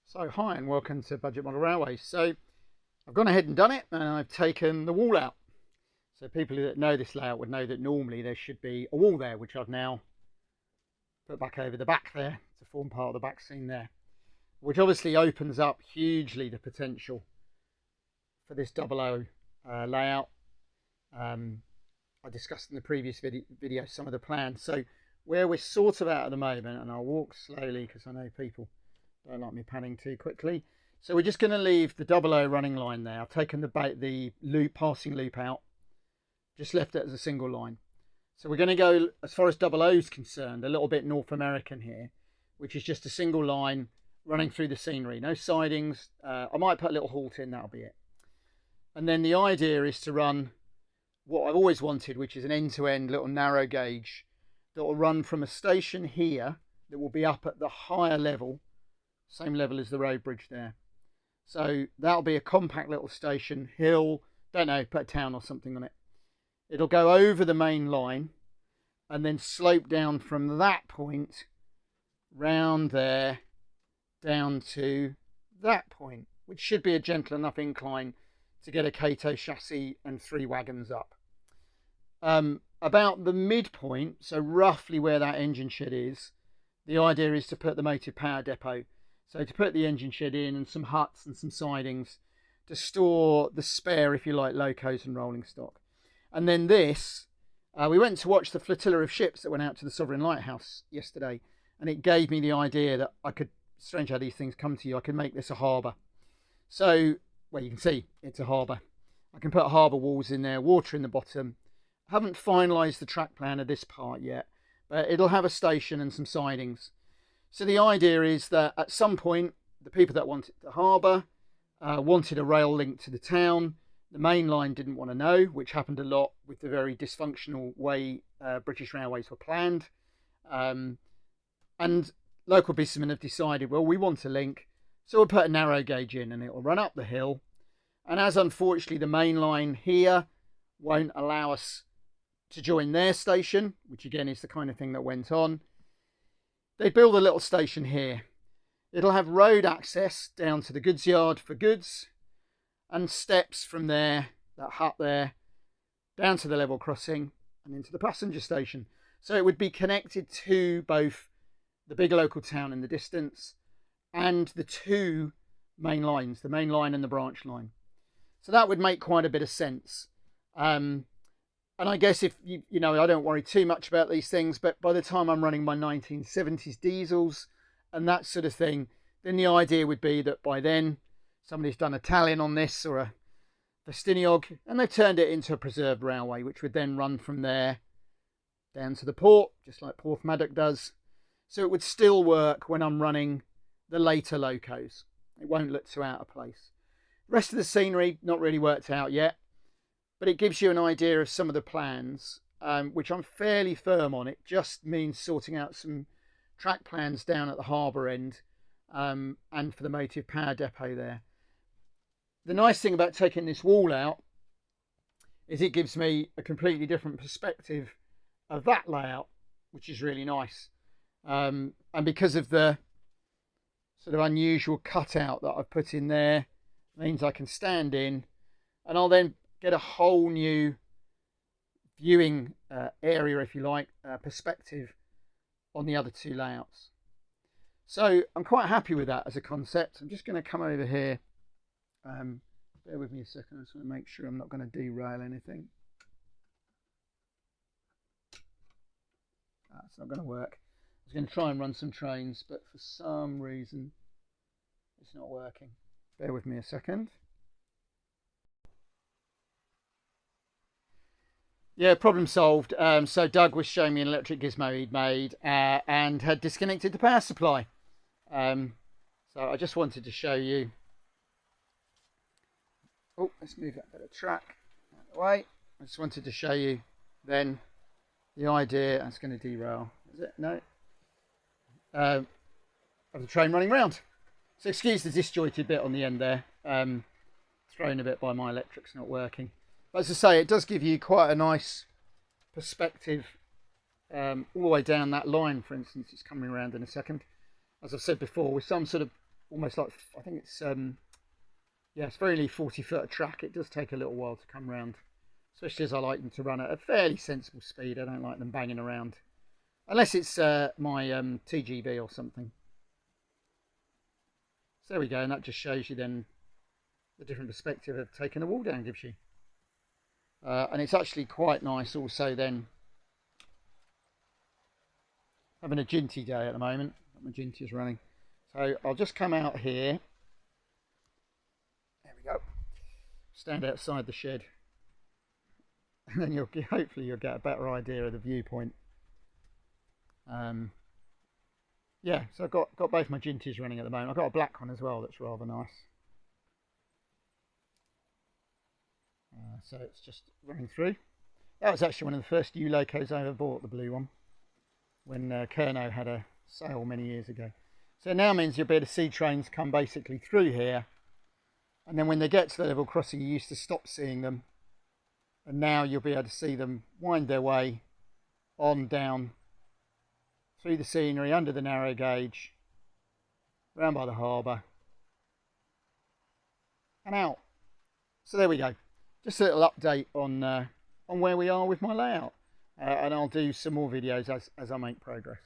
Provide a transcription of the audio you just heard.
So hi and welcome to Budget Model Railways. So I've gone ahead and done it, and I've taken the wall out. So people that know this layout would know that normally there should be a wall there, which I've now put back over the back there to form part of the back seam there, which obviously opens up hugely the potential for this double O layout. I discussed in the previous video some of the plans. So where we're sort of at the moment, and I'll walk slowly because I know people don't like me panning too quickly. So we're just going to leave the double O running line there. I've taken the loop, passing loop out, just left it as a single line. So we're going to go, as far as double O is concerned, a little bit North American here, which is just a single line running through the scenery. No sidings. I might put a little halt in, that'll be it. And then the idea is to run what I've always wanted, which is an end-to-end little narrow gauge that will run from a station here that will be up at the higher level, same level as the road bridge there. So that'll be a compact little station, hill, don't know, put a town or something on it. It'll go over the main line and then slope down from that point round there down to that point, which should be a gentle enough incline to get a Kato chassis and 3 wagons up. About the midpoint, so roughly where that engine shed is, the idea is to put the motive power depot. So to put the engine shed in and some huts and some sidings to store the spare, if you like, locos and rolling stock. And then this, we went to watch the flotilla of ships that went out to the Sovereign Lighthouse yesterday, and it gave me the idea that I could, strange how these things come to you, I could make this a harbour. So, well, you can see it's a harbour. I can put harbour walls in there, water in the bottom. I haven't finalised the track plan of this part yet, but it'll have a station and some sidings. So the idea is that at some point, the people that wanted the harbour wanted a rail link to the town. The main line didn't want to know, which happened a lot with the very dysfunctional way British railways were planned. And local businessmen have decided, well, we want a link, so we'll put a narrow gauge in and it will run up the hill. And as unfortunately the main line here won't allow us to join their station, which again is the kind of thing that went on, they build a little station here. It'll have road access down to the goods yard for goods and steps from there, that hut there, down to the level crossing and into the passenger station. So it would be connected to both the big local town in the distance and the 2 main lines, the main line and the branch line. So that would make quite a bit of sense. And I guess if you know, I don't worry too much about these things, but by the time I'm running my 1970s diesels and that sort of thing, then the idea would be that by then somebody's done a Tallinn on this or a Festiniog, and they've turned it into a preserved railway, which would then run from there down to the port, just like Porthmadog does. So it would still work when I'm running the later locos. It won't look too out of place. The rest of the scenery, not really worked out yet, but it gives you an idea of some of the plans, which I'm fairly firm on. It just means sorting out some track plans down at the harbour end and for the motive power depot there. The nice thing about taking this wall out is it gives me a completely different perspective of that layout, which is really nice. And because of the sort of unusual cutout that I've put in there, means I can stand in and I'll then get a whole new viewing area, if you like, perspective on the other 2 layouts. So I'm quite happy with that as a concept. I'm just going to come over here. Bear with me a second. I just want to make sure I'm not going to derail anything. That's not going to work. I was going to try and run some trains, but for some reason it's not working. Bear with me a second. Yeah, problem solved. So Doug was showing me an electric gizmo he'd made and had disconnected the power supply. So I just wanted to show you. Oh, let's move that bit of track out of the way. I just wanted to show you then the idea. That's going to derail, is it? No. Of the train running round. So excuse the disjointed bit on the end there. Thrown a bit by my electrics not working. But as I say, it does give you quite a nice perspective all the way down that line, for instance. It's coming around in a second. As I've said before, with some sort of almost like, I think it's yeah, it's very nearly 40 foot of track. It does take a little while to come round, especially as I like them to run at a fairly sensible speed. I don't like them banging around unless it's my TGV or something. So there we go, and that just shows you then the different perspective of taking the wall down gives you. And it's actually quite nice also then having a ginty day at the moment. My ginty is running. So I'll just come out here. There we go. Stand outside the shed. And then hopefully you'll get a better idea of the viewpoint. Yeah, so I've got both my ginties running at the moment. I've got a black one as well that's rather nice. So it's just running through. That was actually one of the first new locos I ever bought, the blue one, when Kerno had a sale many years ago. So now means you'll be able to see trains come basically through here, and then when they get to the level crossing you used to stop seeing them, and now you'll be able to see them wind their way on down through the scenery, under the narrow gauge, round by the harbour, and out. So there we go. Just a little update on where we are with my layout, and I'll do some more videos as I make progress.